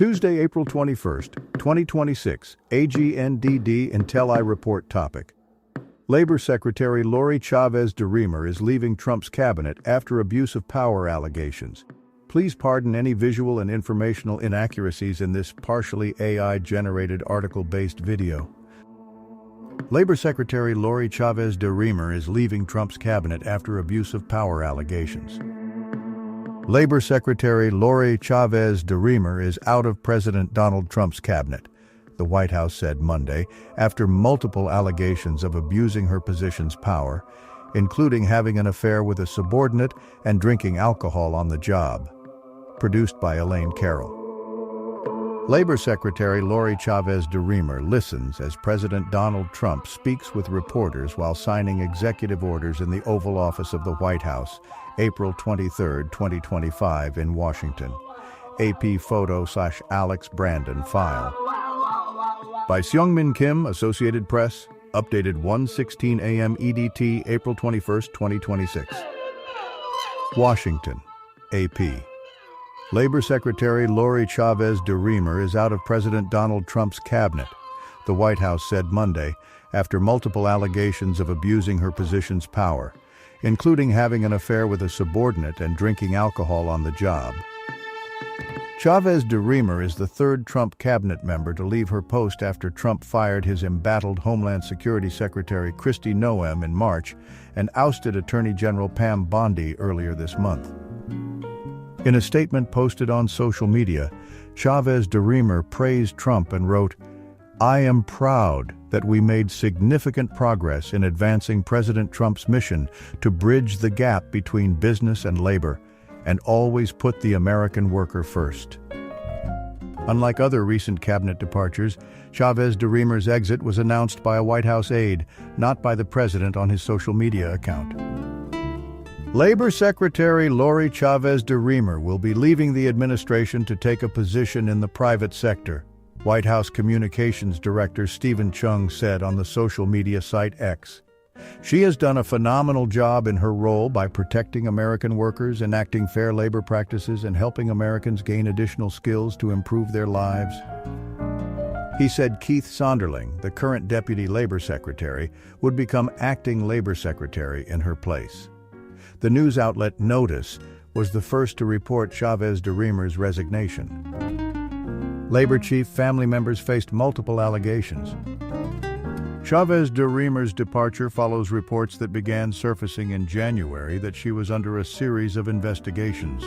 Tuesday, April 21st, 2026, AGNDD Intel I Report topic. Labor Secretary Lori Chavez-DeRemer is leaving Trump's cabinet after abuse of power allegations. Please pardon any visual and informational inaccuracies in this partially AI-generated article-based video. Labor Secretary Lori Chavez-DeRemer is leaving Trump's cabinet after abuse of power allegations. Labor Secretary Lori Chavez-DeRemer is out of President Donald Trump's cabinet, the White House said Monday, after multiple allegations of abusing her position's power, including having an affair with a subordinate and drinking alcohol on the job. Produced by Elaine Carroll. Labor Secretary Lori Chavez-DeRemer listens as President Donald Trump speaks with reporters while signing executive orders in the Oval Office of the White House, April 23, 2025, in Washington. AP photo/Alex Brandon file. By Seungmin Kim, Associated Press, updated 1:16 a.m. EDT, April 21, 2026. Washington, AP. Labor Secretary Lori Chavez-DeRemer is out of President Donald Trump's cabinet, the White House said Monday, after multiple allegations of abusing her position's power, including having an affair with a subordinate and drinking alcohol on the job. Chavez-DeRemer is the third Trump cabinet member to leave her post after Trump fired his embattled Homeland Security Secretary Kristi Noem in March and ousted Attorney General Pam Bondi earlier this month. In a statement posted on social media, Chavez-DeRemer praised Trump and wrote, "I am proud that we made significant progress in advancing President Trump's mission to bridge the gap between business and labor, and always put the American worker first." Unlike other recent cabinet departures, Chavez-DeRemer's exit was announced by a White House aide, not by the president on his social media account. Labor Secretary Lori Chavez-DeRemer will be leaving the administration to take a position in the private sector, White House Communications Director Stephen Chung said on the social media site X. She has done a phenomenal job in her role by protecting American workers, enacting fair labor practices, and helping Americans gain additional skills to improve their lives. He said Keith Sonderling, the current Deputy Labor Secretary, would become acting Labor Secretary in her place. The news outlet Notice was the first to report Chavez-DeRemer's resignation. Labor chief family members faced multiple allegations. Chavez-DeRemer's departure follows reports that began surfacing in January that she was under a series of investigations.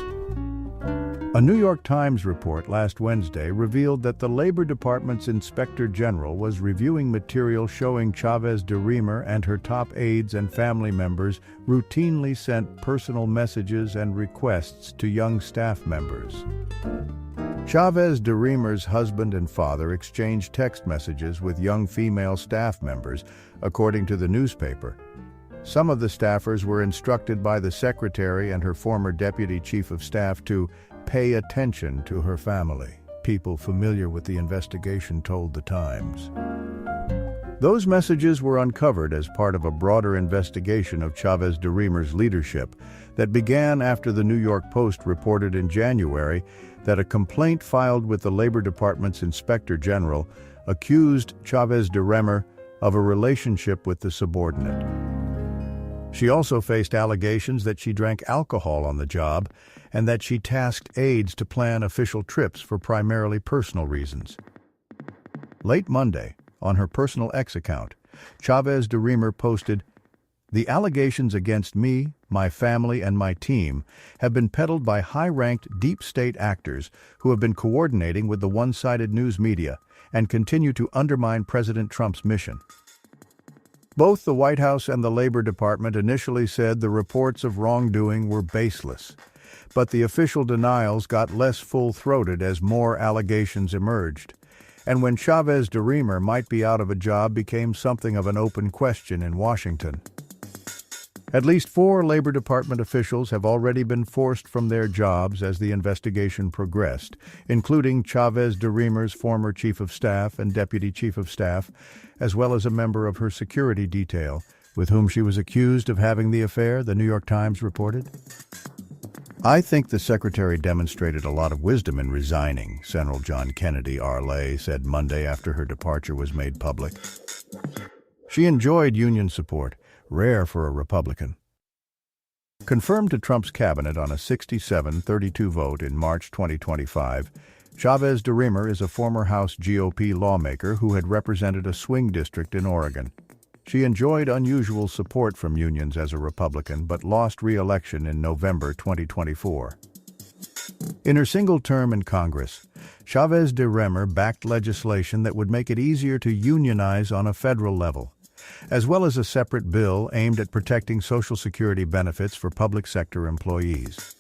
A New York Times report last Wednesday revealed that the Labor Department's Inspector General was reviewing material showing Chavez-DeRemer and her top aides and family members routinely sent personal messages and requests to young staff members. Chavez-DeRemer's husband and father exchanged text messages with young female staff members, according to the newspaper. Some of the staffers were instructed by the secretary and her former deputy chief of staff to pay attention to her family, people familiar with the investigation told the Times. Those messages were uncovered as part of a broader investigation of Chavez-DeRemer's leadership that began after the New York Post reported in January that a complaint filed with the Labor Department's Inspector General accused Chavez-DeRemer of a relationship with the subordinate. She also faced allegations that she drank alcohol on the job and that she tasked aides to plan official trips for primarily personal reasons. Late Monday, on her personal X account, Chavez-DeRemer posted, "The allegations against me, my family, and my team have been peddled by high-ranked deep state actors who have been coordinating with the one-sided news media and continue to undermine President Trump's mission." Both the White House and the Labor Department initially said the reports of wrongdoing were baseless, but the official denials got less full-throated as more allegations emerged, and when Chavez-DeRemer might be out of a job became something of an open question in Washington. At least 4 Labor Department officials have already been forced from their jobs as the investigation progressed, including Chavez-DeRemer's former chief of staff and deputy chief of staff, as well as a member of her security detail, with whom she was accused of having the affair, the New York Times reported. I think the Secretary demonstrated a lot of wisdom in resigning, Senator John Kennedy Arlay said Monday after her departure was made public. She enjoyed union support, rare for a Republican. Confirmed to Trump's cabinet on a 67-32 vote in March 2025, Chavez-DeRemer is a former House GOP lawmaker who had represented a swing district in Oregon. She enjoyed unusual support from unions as a Republican but lost re-election in November 2024. In her single term in Congress, Chavez-DeRemer backed legislation that would make it easier to unionize on a federal level, as well as a separate bill aimed at protecting Social Security benefits for public sector employees.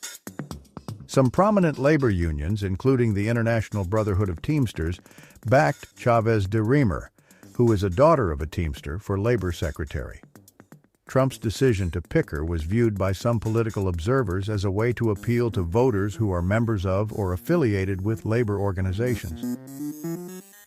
Some prominent labor unions, including the International Brotherhood of Teamsters, backed Chavez-DeRemer, who is a daughter of a Teamster, for labor secretary. Trump's decision to pick her was viewed by some political observers as a way to appeal to voters who are members of or affiliated with labor organizations.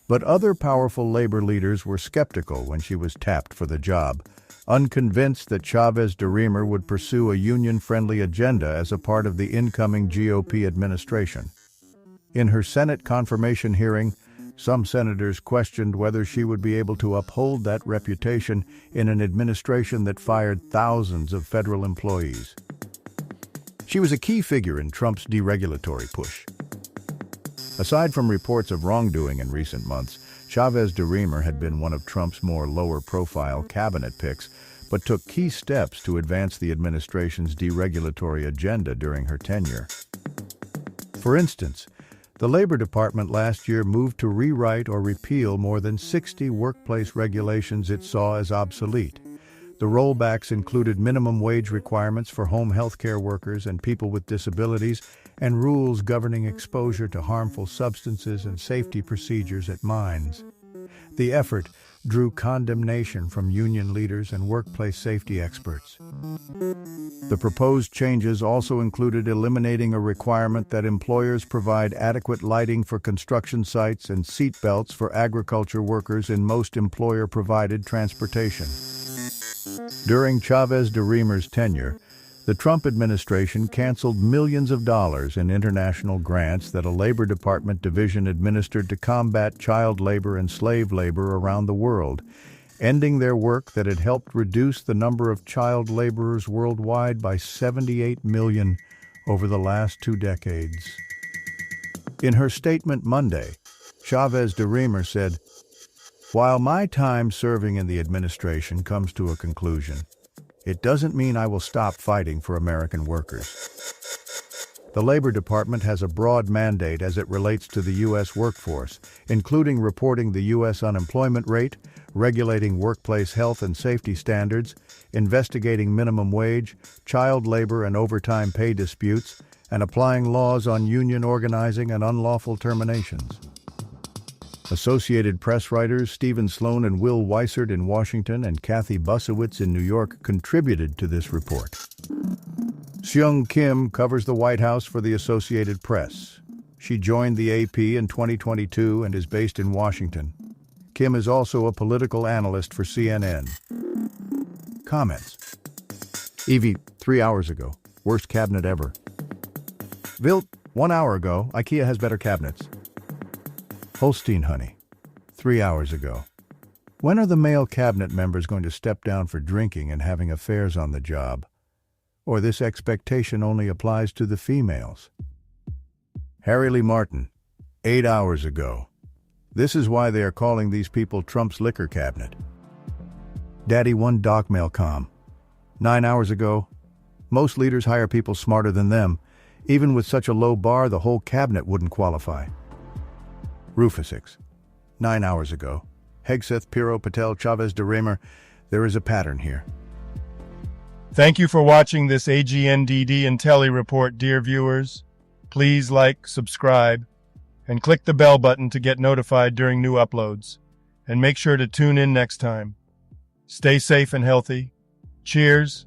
But other powerful labor leaders were skeptical when she was tapped for the job, unconvinced that Chavez-DeRemer would pursue a union-friendly agenda as a part of the incoming GOP administration. In her Senate confirmation hearing, some senators questioned whether she would be able to uphold that reputation in an administration that fired thousands of federal employees. She was a key figure in Trump's deregulatory push. Aside from reports of wrongdoing in recent months, Chavez-DeRemer had been one of Trump's more lower-profile cabinet picks, but took key steps to advance the administration's deregulatory agenda during her tenure. For instance, the Labor Department last year moved to rewrite or repeal more than 60 workplace regulations it saw as obsolete. The rollbacks included minimum wage requirements for home health care workers and people with disabilities, and rules governing exposure to harmful substances and safety procedures at mines. The effort drew condemnation from union leaders and workplace safety experts. The proposed changes also included eliminating a requirement that employers provide adequate lighting for construction sites and seat belts for agriculture workers in most employer-provided transportation. During Chavez-DeRemer's tenure, the Trump administration canceled millions of dollars in international grants that a Labor Department division administered to combat child labor and slave labor around the world, ending their work that had helped reduce the number of child laborers worldwide by 78 million over the last 2 decades. In her statement Monday, Chavez-DeRemer said, "While my time serving in the administration comes to a conclusion, it doesn't mean I will stop fighting for American workers." The Labor Department has a broad mandate as it relates to the U.S. workforce, including reporting the U.S. unemployment rate, regulating workplace health and safety standards, investigating minimum wage, child labor and overtime pay disputes, and applying laws on union organizing and unlawful terminations. Associated Press writers Stephen Sloan and Will Weissert in Washington and Kathy Busowitz in New York contributed to this report. Seung Kim covers the White House for the Associated Press. She joined the AP in 2022 and is based in Washington. Kim is also a political analyst for CNN. Comments. Evie, 3 hours ago. Worst cabinet ever. Vilt, 1 hour ago. IKEA has better cabinets. Holstein honey, 3 hours ago. When are the male cabinet members going to step down for drinking and having affairs on the job? Or this expectation only applies to the females? Harry Lee Martin, 8 hours ago. This is why they are calling these people Trump's liquor cabinet. Daddy 1 Doc Mailcom, 9 hours ago. Most leaders hire people smarter than them. Even with such a low bar, the whole cabinet wouldn't qualify. Rufusix, 9 hours ago. Hegseth, Pirro, Patel, Chavez-DeRemer, there is a pattern here. Thank you for watching this AGNDD Intelli report, dear viewers. Please like, subscribe, and click the bell button to get notified during new uploads. And make sure to tune in next time. Stay safe and healthy. Cheers.